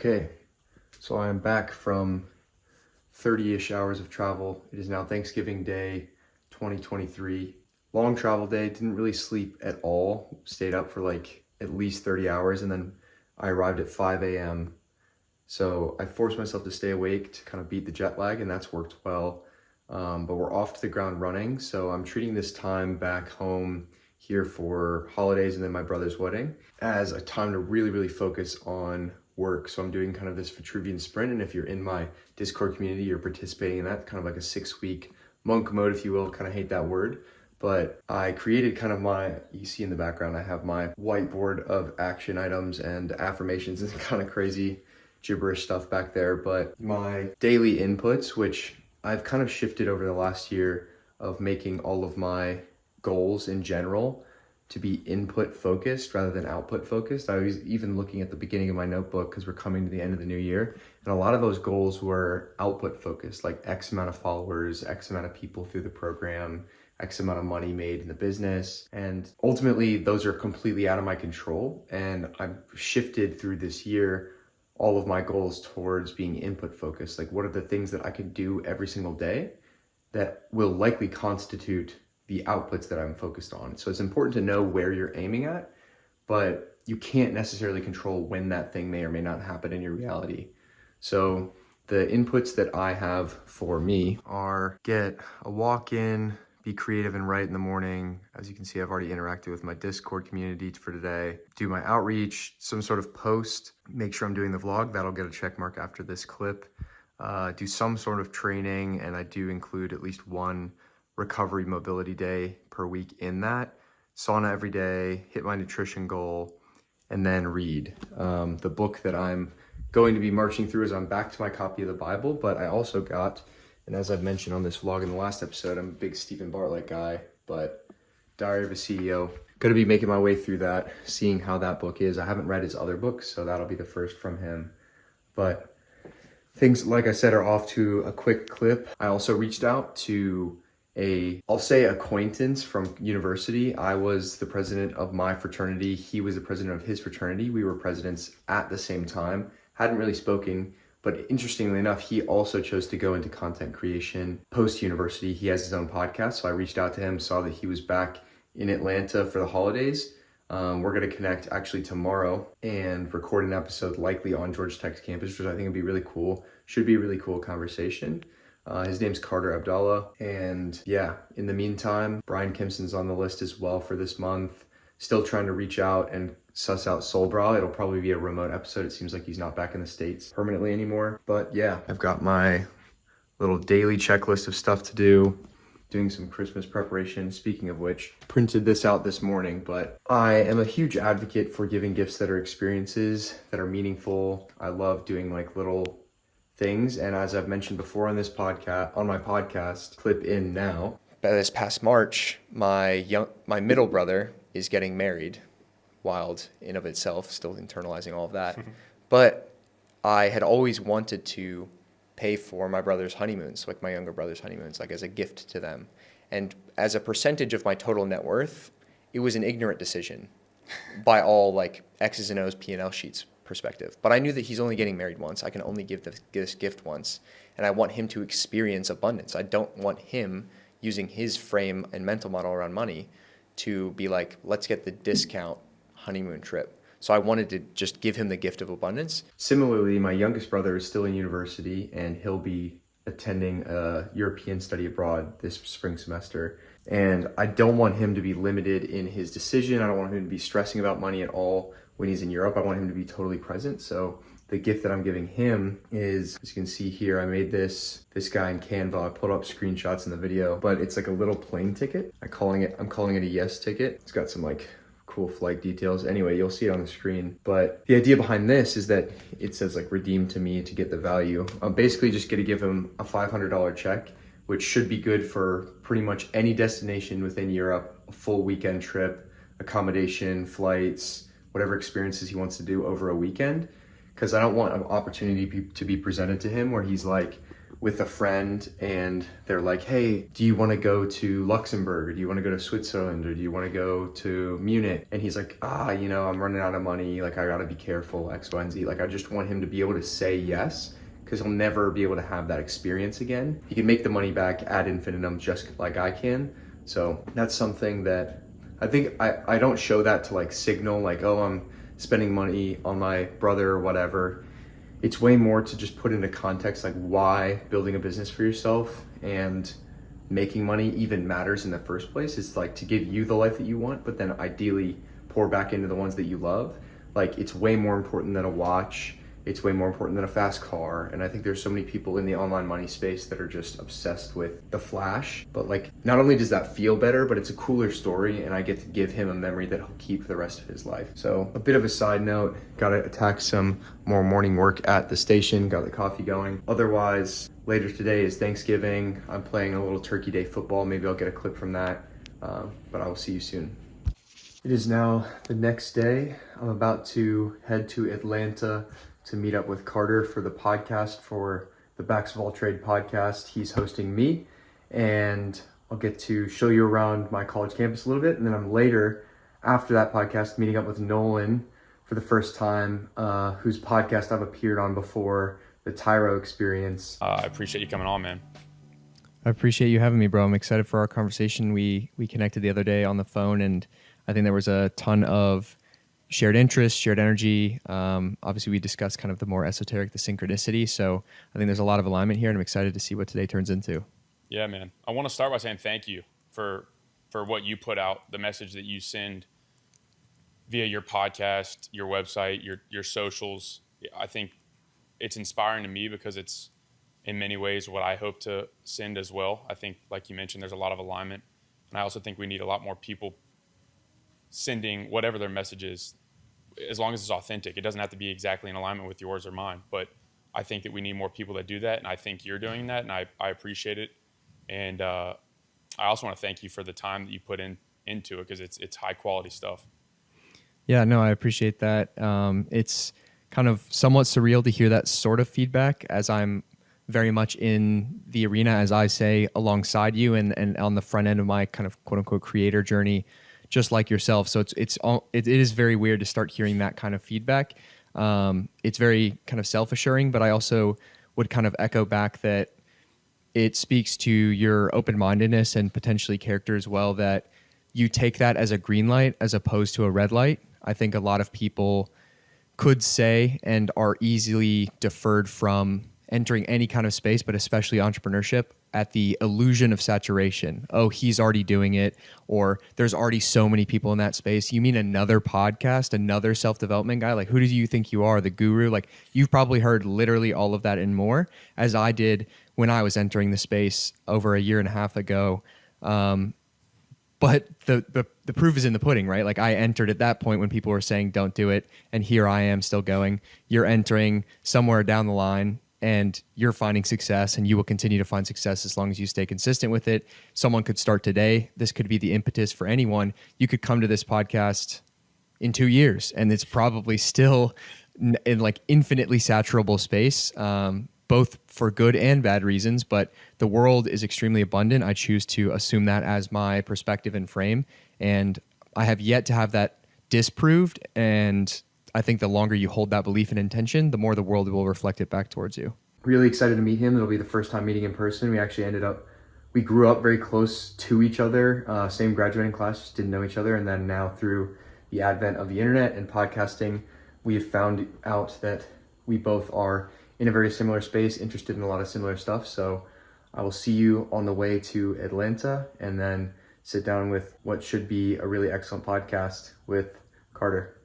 Okay, so I'm back from 30-ish hours of travel. It is now Thanksgiving Day 2023. Long travel day, didn't really sleep at all. Stayed up for like at least 30 hours and then I arrived at 5 a.m. So I forced myself to stay awake to kind of beat the jet lag, and that's worked well. But we're off to the ground running. So I'm treating this time back home here for holidays and then my brother's wedding as a time to really focus on work. So I'm doing kind of this Vitruvian sprint, and if you're in my Discord community, you're participating in that, kind of like a 6-week monk mode, if you will. Kind of hate that word, but I created kind of you see in the background, I have my whiteboard of action items and affirmations and kind of crazy gibberish stuff back there. But my daily inputs, which I've kind of shifted over the last year of making all of my goals in general to be input focused rather than output focused. I was even looking at the beginning of my notebook because we're coming to the end of the new year, and a lot of those goals were output focused, like X amount of followers, X amount of people through the program, X amount of money made in the business. And ultimately those are completely out of my control, and I've shifted through this year all of my goals towards being input focused. Like, what are the things that I can do every single day that will likely constitute the outputs that I'm focused on? So it's important to know where you're aiming at, but you can't necessarily control when that thing may or may not happen in your reality. So the inputs that I have for me are get a walk in, be creative and write in the morning. As you can see, I've already interacted with my Discord community for today. Do my outreach, some sort of post, make sure I'm doing the vlog. That'll get a check mark after this clip. Do some sort of training, and I do include at least one recovery mobility day per week in that. Sauna every day, hit my nutrition goal, and then read. The book that I'm going to be marching through is I'm back to my copy of the Bible, but I also got, and as I've mentioned on this vlog in the last episode, I'm a big Stephen Bartlett guy, but Diary of a CEO. Gonna be making my way through that, seeing how that book is. I haven't read his other books, so that'll be the first from him. But things, like I said, are off to a quick clip. I also reached out to I'll say acquaintance from university. I was the president of my fraternity. He was the president of his fraternity. We were presidents at the same time. Hadn't really spoken, but interestingly enough, he also chose to go into content creation post-university. He has his own podcast, so I reached out to him, saw that he was back in Atlanta for the holidays. We're gonna connect actually tomorrow and record an episode likely on Georgia Tech's campus, which I think would be really cool. Should be a really cool conversation. His name's Carter Abdallah. And yeah, in the meantime, Brian Kimpson's on the list as well for this month. Still trying to reach out and suss out Soulbra. It'll probably be a remote episode. It seems like he's not back in the States permanently anymore. But yeah, I've got my little daily checklist of stuff to do, doing some Christmas preparation. Speaking of which, printed this out this morning, but I am a huge advocate for giving gifts that are experiences, that are meaningful. I love doing like little things, and as I've mentioned before on this podcast, on my podcast, clip in now. This past March, my middle brother is getting married. Wild in of itself, still internalizing all of that. But I had always wanted to pay for my brother's honeymoons, like my younger brother's honeymoons, like as a gift to them. And as a percentage of my total net worth, it was an ignorant decision by all like X's and O's P&L sheets perspective. But I knew that he's only getting married once. I can only give this gift once. And I want him to experience abundance. I don't want him using his frame and mental model around money to be like, let's get the discount honeymoon trip. So I wanted to just give him the gift of abundance. Similarly, my youngest brother is still in university, and he'll be attending a European study abroad this spring semester. And I don't want him to be limited in his decision. I don't want him to be stressing about money at all when he's in Europe. I want him to be totally present. So the gift that I'm giving him is, as you can see here, I made this guy in Canva. I put up screenshots in the video, but it's like a little plane ticket. I'm calling it a yes ticket. It's got some like cool flight details. Anyway, you'll see it on the screen. But the idea behind this is that it says like redeem to me to get the value. I'm basically just gonna give him a $500 check, which should be good for pretty much any destination within Europe, a full weekend trip, accommodation, flights, whatever experiences he wants to do over a weekend. Because I don't want an opportunity to be presented to him where he's like, with a friend and they're like, hey, do you want to go to Luxembourg, or do you want to go to Switzerland, or do you want to go to Munich? And he's like, I'm running out of money, like I gotta be careful, X, Y, and Z. Like I just want him to be able to say yes, because he'll never be able to have that experience again. He can make the money back ad infinitum just like I can. So that's something that I think I don't show that to like signal like, oh, I'm spending money on my brother or whatever. It's way more to just put into context like why building a business for yourself and making money even matters in the first place. It's like to give you the life that you want, but then ideally pour back into the ones that you love. Like it's way more important than a watch. It's way more important than a fast car. And I think there's so many people in the online money space that are just obsessed with the flash. But like, not only does that feel better, but it's a cooler story, and I get to give him a memory that he'll keep for the rest of his life. So a bit of a side note, gotta attack some more morning work at the station, got the coffee going. Otherwise, later today is Thanksgiving. I'm playing a little Turkey Day football. Maybe I'll get a clip from that, but I will see you soon. It is now the next day. I'm about to head to Atlanta to meet up with Carter for the podcast, for the Backs of All Trade podcast. He's hosting me, and I'll get to show you around my college campus a little bit. And then I'm later, after that podcast, meeting up with Nolan for the first time, whose podcast I've appeared on before, the Tyro Experience. I appreciate you coming on, man. I appreciate you having me, bro. I'm excited for our conversation. We connected the other day on the phone, and I think there was a ton of shared interest, shared energy. Obviously, we discussed kind of the more esoteric, the synchronicity. So I think there's a lot of alignment here, and I'm excited to see what today turns into. Yeah, man. I want to start by saying thank you for what you put out, the message that you send via your podcast, your website, your socials. I think it's inspiring to me because it's in many ways what I hope to send as well. I think, like you mentioned, there's a lot of alignment. And I also think we need a lot more people sending whatever their message is, as long as it's authentic. It doesn't have to be exactly in alignment with yours or mine, but I think that we need more people that do that, and I think you're doing that, and I appreciate it. And I also want to thank you for the time that you put into it, because it's high quality stuff. Yeah, no, I appreciate that. It's kind of somewhat surreal to hear that sort of feedback, as I'm very much in the arena, as I say, alongside you and on the front end of my kind of quote unquote creator journey, just like yourself. So it is very weird to start hearing that kind of feedback. It's very kind of self-assuring, but I also would kind of echo back that it speaks to your open-mindedness and potentially character as well, that you take that as a green light as opposed to a red light. I think a lot of people could say and are easily deferred from entering any kind of space, but especially entrepreneurship, at the illusion of saturation. Oh, he's already doing it, or there's already so many people in that space. You mean another podcast, another self-development guy? Like, who do you think you are, the guru? Like, you've probably heard literally all of that and more, as I did when I was entering the space over a year and a half ago. But the proof is in the pudding, right? Like, I entered at that point when people were saying don't do it, and here I am still going. You're entering somewhere down the line, and you're finding success, and you will continue to find success as long as you stay consistent with it. Someone could start today. This could be the impetus for anyone. You could come to this podcast in 2 years, and it's probably still in like infinitely saturable space, both for good and bad reasons, but the world is extremely abundant. I choose to assume that as my perspective and frame, and I have yet to have that disproved, and I think the longer you hold that belief and intention, the more the world will reflect it back towards you. Really excited to meet him. It'll be the first time meeting in person. We grew up very close to each other, same graduating class, just didn't know each other. And then now through the advent of the internet and podcasting, we have found out that we both are in a very similar space, interested in a lot of similar stuff. So I will see you on the way to Atlanta, and then sit down with what should be a really excellent podcast with Carter.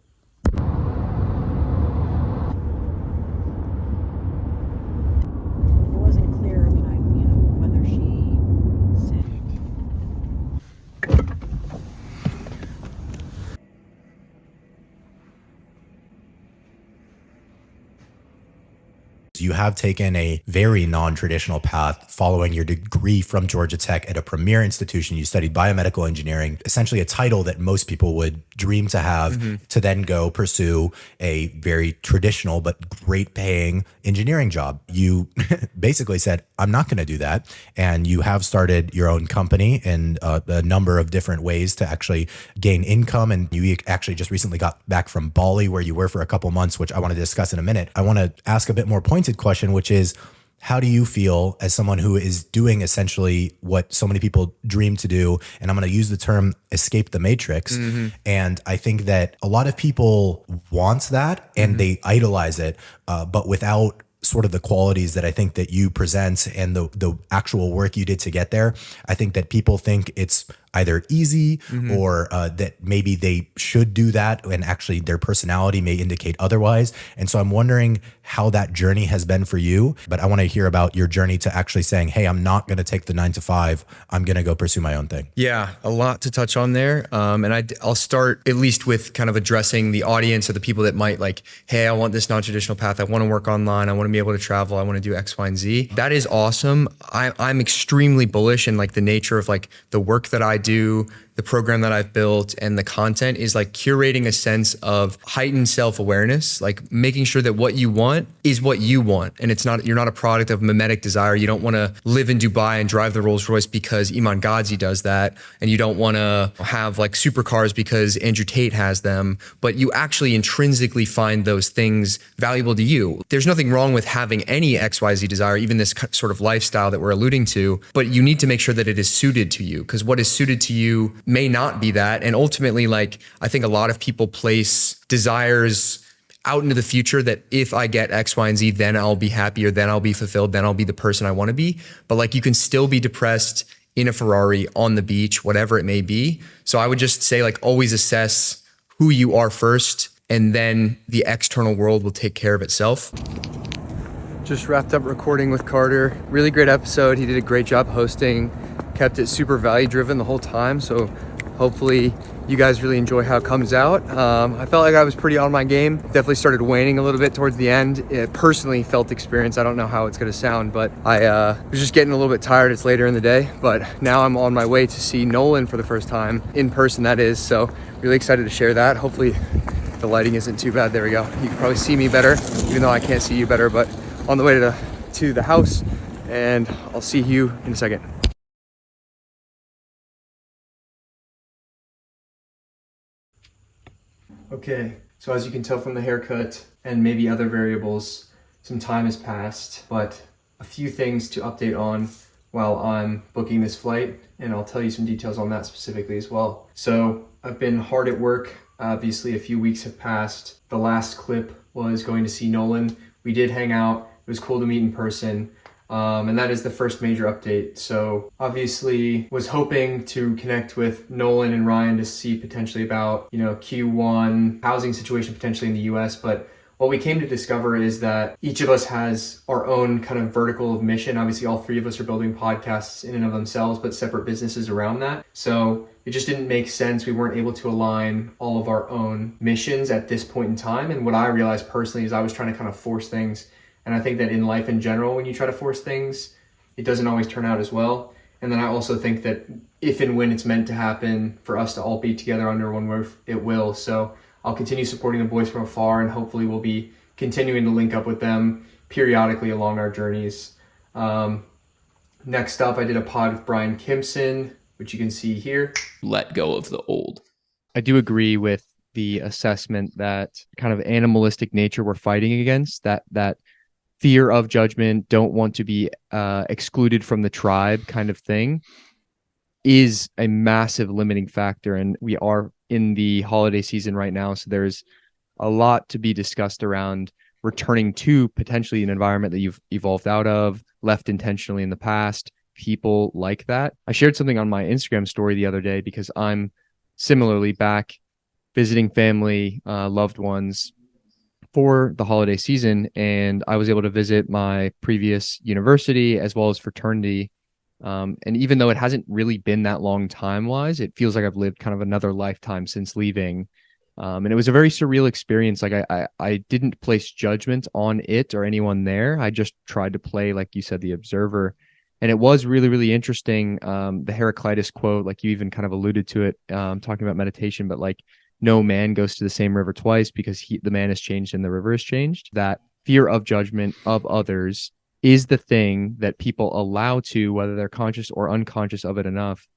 You have taken a very non-traditional path following your degree from Georgia Tech at a premier institution. You studied biomedical engineering, essentially a title that most people would dream to have, to then go pursue a very traditional but great paying engineering job. You basically said, I'm not going to do that. And you have started your own company in a number of different ways to actually gain income. And you actually just recently got back from Bali, where you were for a couple months, which I want to discuss in a minute. I want to ask a bit more pointed question, which is, how do you feel as someone who is doing essentially what so many people dream to do? And I'm going to use the term escape the matrix. And I think that a lot of people want that and they idolize it, but without sort of the qualities that I think that you present and the actual work you did to get there. I think that people think it's either easy or that maybe they should do that, and actually their personality may indicate otherwise. And so I'm wondering how that journey has been for you, but I want to hear about your journey to actually saying, hey, I'm not going to take the 9 to 5. I'm going to go pursue my own thing. Yeah, a lot to touch on there. And I'll start at least with kind of addressing the audience or the people that might like, hey, I want this non-traditional path. I want to work online. I want to be able to travel. I want to do X, Y, and Z. That is awesome. I'm extremely bullish in like the nature of like the work that I do, the program that I've built, and the content is like curating a sense of heightened self-awareness, like making sure that what you want is what you want. And you're not a product of mimetic desire. You don't want to live in Dubai and drive the Rolls Royce because Iman Ghazi does that. And you don't want to have like supercars because Andrew Tate has them, but you actually intrinsically find those things valuable to you. There's nothing wrong with having any XYZ desire, even this sort of lifestyle that we're alluding to, but you need to make sure that it is suited to you, because what is suited to you may not be that. And ultimately, like, I think a lot of people place desires out into the future that if I get X, Y, and Z, then I'll be happy, or then I'll be fulfilled, then I'll be the person I want to be. But like, you can still be depressed in a Ferrari on the beach, whatever it may be. So I would just say, like, always assess who you are first, and then the external world will take care of itself. Just wrapped up recording with Carter. Really great episode. He did a great job hosting, kept it super value driven the whole time. So hopefully you guys really enjoy how it comes out. I felt like I was pretty on my game. Definitely started waning a little bit towards the end. It personally felt experience. I don't know how it's gonna sound, but I was just getting a little bit tired. It's later in the day, but now I'm on my way to see Nolan for the first time, in person that is. So really excited to share that. Hopefully the lighting isn't too bad. There we go. You can probably see me better, even though I can't see you better, but on the way to the house, and I'll see you in a second. Okay, so as you can tell from the haircut and maybe other variables, some time has passed, but a few things to update on while I'm booking this flight, and I'll tell you some details on that specifically as well. So I've been hard at work. Obviously, a few weeks have passed. The last clip was going to see Nolan. We did hang out. It was cool to meet in person. And that is the first major update. So obviously was hoping to connect with Nolan and Ryan to see potentially about, Q1 housing situation potentially in the US. But what we came to discover is that each of us has our own kind of vertical of mission. Obviously all three of us are building podcasts in and of themselves, but separate businesses around that. So it just didn't make sense. We weren't able to align all of our own missions at this point in time. And what I realized personally is I was trying to kind of force things. And I think that in life in general, when you try to force things, it doesn't always turn out as well. And then I also think that if and when it's meant to happen for us to all be together under one roof, it will. So I'll continue supporting the boys from afar, and hopefully we'll be continuing to link up with them periodically along our journeys. Next up, I did a pod with Brian Kimpson, which you can see here. Let go of the old. I do agree with the assessment that kind of animalistic nature we're fighting against, that fear of judgment, don't want to be excluded from the tribe kind of thing, is a massive limiting factor. And we are in the holiday season right now, so there's a lot to be discussed around returning to potentially an environment that you've evolved out of, left intentionally in the past, people like that. I shared something on my Instagram story the other day because I'm similarly back visiting family, loved ones for the holiday season, and I was able to visit my previous university as well as fraternity. And even though it hasn't really been that long time-wise, it feels like I've lived kind of another lifetime since leaving. And it was a very surreal experience. Like I didn't place judgment on it or anyone there. I just tried to play, like you said, the observer. And it was really, really interesting. The Heraclitus quote, like you even kind of alluded to it, talking about meditation, but like no man goes to the same river twice because the man has changed and the river has changed. That fear of judgment of others is the thing that people allow to, whether they're conscious or unconscious of it enough,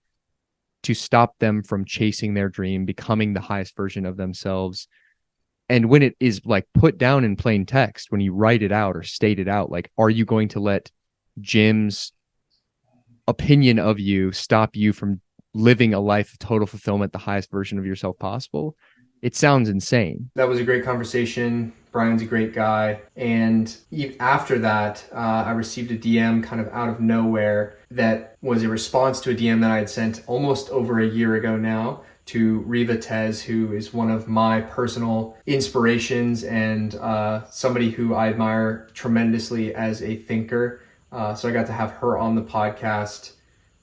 to stop them from chasing their dream, becoming the highest version of themselves. And when it is like put down in plain text, when you write it out or state it out, like, are you going to let Jim's opinion of you stop you from living a life of total fulfillment, the highest version of yourself possible? It sounds insane. That was a great conversation. Brian's a great guy. And after that, I received a DM kind of out of nowhere that was a response to a DM that I had sent almost over a year ago now to Riva, who is one of my personal inspirations and somebody who I admire tremendously as a thinker. So I got to have her on the podcast,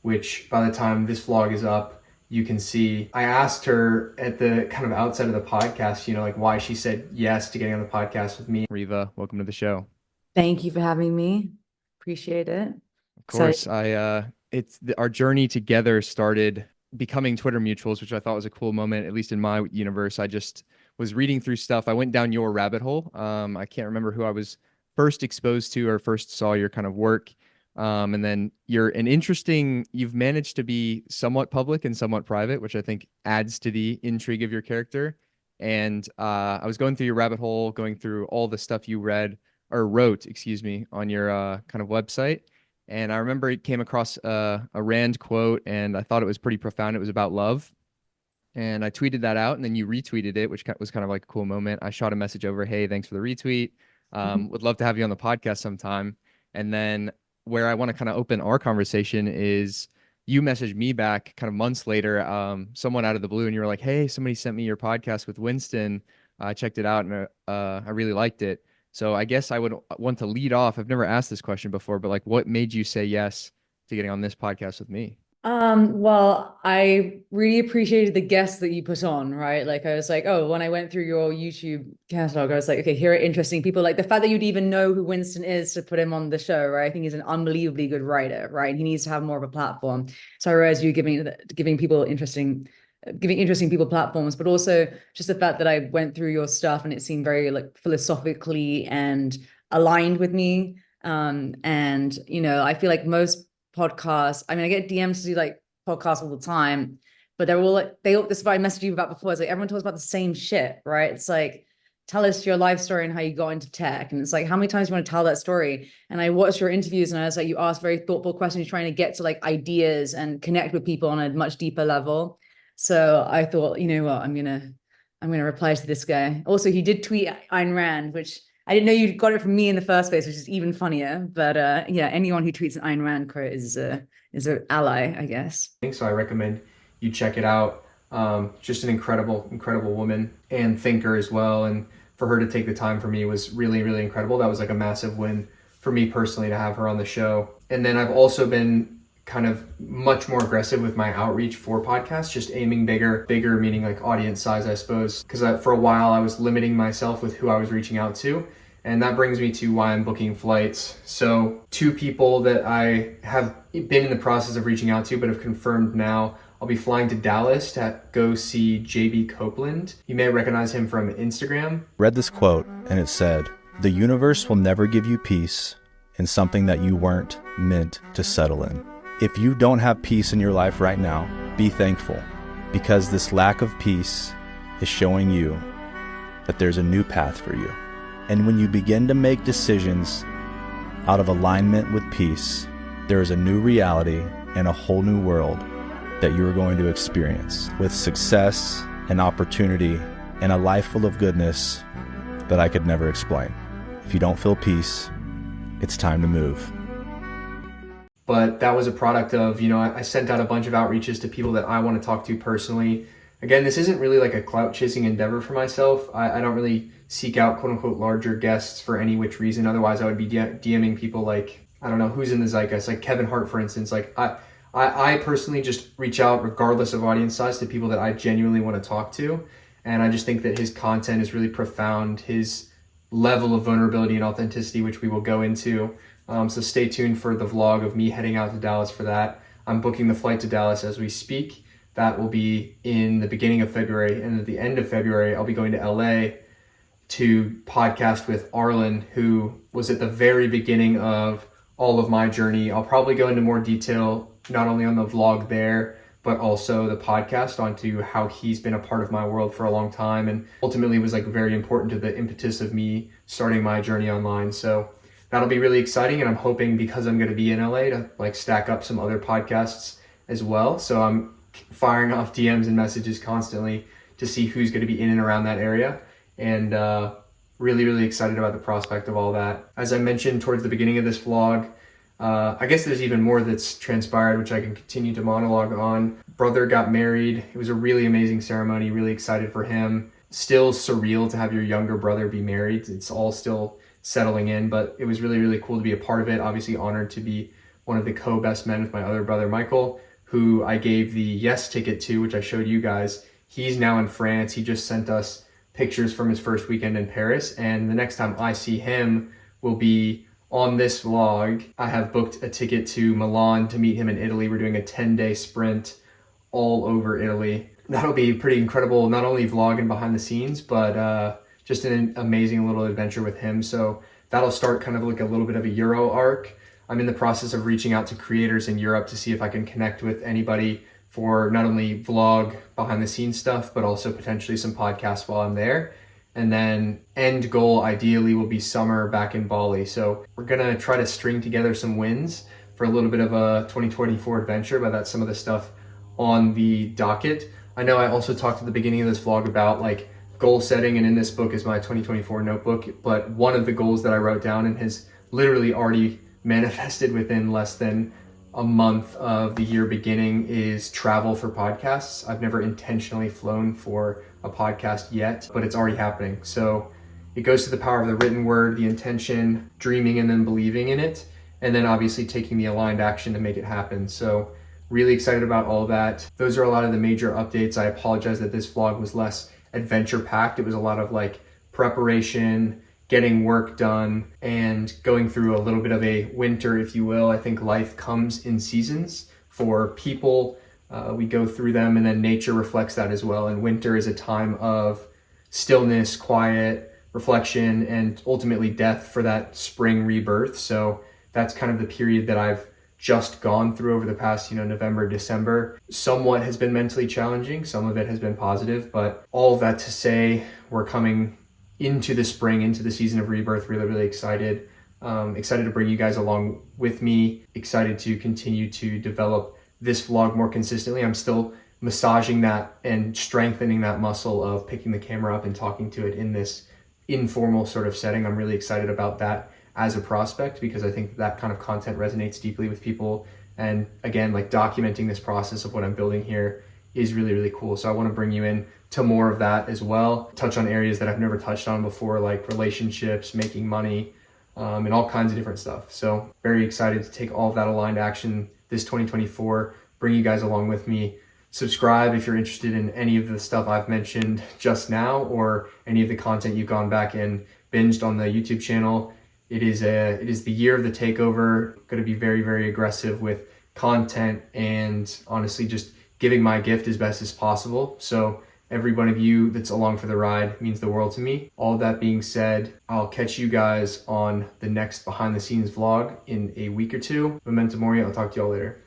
which by the time this vlog is up, you can see. I asked her at the kind of outset of the podcast, like why she said yes to getting on the podcast with me. Riva, welcome to the show. Thank you for having me. Appreciate it. Of course, our journey together started becoming Twitter mutuals, which I thought was a cool moment, at least in my universe. I just was reading through stuff. I went down your rabbit hole. I can't remember who I was first exposed to or first saw your kind of work. And then you've managed to be somewhat public and somewhat private, which I think adds to the intrigue of your character. And I was going through your rabbit hole, going through all the stuff you wrote, on your kind of website. And I remember it came across a Rand quote, and I thought it was pretty profound. It was about love. And I tweeted that out, and then you retweeted it, which was kind of like a cool moment. I shot a message over, hey, thanks for the retweet. Would love to have you on the podcast sometime. And then where I want to kind of open our conversation is you messaged me back kind of months later, someone out of the blue, and you were like, hey, somebody sent me your podcast with Winston. I checked it out and I really liked it. So I guess I would want to lead off. I've never asked this question before, but like, what made you say yes to getting on this podcast with me? Well, I really appreciated the guests that you put on, right? Like I was like, oh, when I went through your YouTube catalog, I was like, okay, here are interesting people. Like the fact that you'd even know who Winston is to put him on the show, right? I think he's an unbelievably good writer, right? He needs to have more of a platform. So I realized you giving interesting people platforms, but also just the fact that I went through your stuff and it seemed very like philosophically and aligned with me. And I feel like most podcasts, I mean, I get DMs to do like podcasts all the time, but they're all like, this is what I messaged you about before. It's like everyone talks about the same shit, right? It's like, tell us your life story and how you got into tech. And it's like, how many times do you want to tell that story? And I watched your interviews and I was like, you asked very thoughtful questions, trying to get to like ideas and connect with people on a much deeper level. So I thought, you know what, I'm gonna reply to this guy. Also, he did tweet Ayn Rand, which I didn't know you got it from me in the first place, which is even funnier. But yeah, anyone who tweets an Ayn Rand quote is an ally, I guess. So I recommend you check it out. Just an incredible woman and thinker as well. And for her to take the time for me was really, really incredible. That was like a massive win for me personally to have her on the show. And then I've also been kind of much more aggressive with my outreach for podcasts, just aiming bigger meaning like audience size, I suppose. Because for a while I was limiting myself with who I was reaching out to. And that brings me to why I'm booking flights. So 2 people that I have been in the process of reaching out to, but have confirmed now, I'll be flying to Dallas to go see JB Copeland. You may recognize him from Instagram. Read this quote and it said, "The universe will never give you peace in something that you weren't meant to settle in." If you don't have peace in your life right now, be thankful, because this lack of peace is showing you that there's a new path for you. And when you begin to make decisions out of alignment with peace, there is a new reality and a whole new world that you are going to experience with success and opportunity and a life full of goodness that I could never explain. If you don't feel peace, it's time to move. But that was a product of, I sent out a bunch of outreaches to people that I want to talk to personally. Again, this isn't really like a clout chasing endeavor for myself. I don't really seek out quote unquote larger guests for any which reason. Otherwise I would be DMing people like, I don't know, who's in the zeitgeist, like Kevin Hart, for instance. Like I personally just reach out regardless of audience size to people that I genuinely want to talk to. And I just think that his content is really profound, his level of vulnerability and authenticity, which we will go into. So stay tuned for the vlog of me heading out to Dallas for that. I'm booking the flight to Dallas as we speak. That will be in the beginning of February. And at the end of February, I'll be going to LA to podcast with Arlen, who was at the very beginning of all of my journey. I'll probably go into more detail, not only on the vlog there, but also the podcast, onto how he's been a part of my world for a long time and ultimately was like very important to the impetus of me starting my journey online. So that'll be really exciting. And I'm hoping, because I'm going to be in LA, to like stack up some other podcasts as well. So I'm firing off DMs and messages constantly to see who's going to be in and around that area. And really excited about the prospect of all that. As I mentioned towards the beginning of this vlog, I guess there's even more that's transpired, which I can continue to monologue on. Brother got married. It was a really amazing ceremony, really excited for him. Still surreal to have your younger brother be married. It's all still settling in, but it was really cool to be a part of it. Obviously honored to be one of the co-best men with my other brother, Michael, who I gave the yes ticket to, which I showed you guys. He's now in France. He just sent us pictures from his first weekend in Paris. And the next time I see him will be on this vlog. I have booked a ticket to Milan to meet him in Italy. We're doing a 10-day sprint all over Italy. That'll be pretty incredible, not only vlogging behind the scenes, but just an amazing little adventure with him. So that'll start kind of like a little bit of a Euro arc. I'm in the process of reaching out to creators in Europe to see if I can connect with anybody for not only vlog behind the scenes stuff, but also potentially some podcasts while I'm there. And then end goal ideally will be summer back in Bali. So we're gonna try to string together some wins for a little bit of a 2024 adventure, but that's some of the stuff on the docket. I know I also talked at the beginning of this vlog about like goal setting, and in this book is my 2024 notebook, but one of the goals that I wrote down and has literally already manifested within less than a month of the year beginning is travel for podcasts. I've never intentionally flown for a podcast yet, but it's already happening. So it goes to the power of the written word, the intention, dreaming and then believing in it, and then obviously taking the aligned action to make it happen. So really excited about all of that. Those are a lot of the major updates. I apologize that this vlog was less adventure packed. It was a lot of like preparation, getting work done, and going through a little bit of a winter, if you will. I think life comes in seasons for people. We go through them, and then nature reflects that as well. And winter is a time of stillness, quiet, reflection, and ultimately death for that spring rebirth. So that's kind of the period that I've just gone through over the past, November, December. Somewhat has been mentally challenging. Some of it has been positive, but all of that to say, we're coming into the spring, into the season of rebirth. Really excited. Excited to bring you guys along with me. Excited to continue to develop this vlog more consistently. I'm still massaging that and strengthening that muscle of picking the camera up and talking to it in this informal sort of setting. I'm really excited about that as a prospect, because I think that kind of content resonates deeply with people. And again, like documenting this process of what I'm building here is really cool. So I want to bring you in to more of that as well. Touch on areas that I've never touched on before, like relationships, making money, and all kinds of different stuff. So very excited to take all of that aligned action this 2024, bring you guys along with me. Subscribe if you're interested in any of the stuff I've mentioned just now, or any of the content you've gone back and binged on the YouTube channel. It is the year of the takeover. Going to be very aggressive with content, and honestly just giving my gift as best as possible. So every one of you that's along for the ride means the world to me. All that being said, I'll catch you guys on the next behind the scenes vlog in a week or two. Memento Mori. I'll talk to y'all later.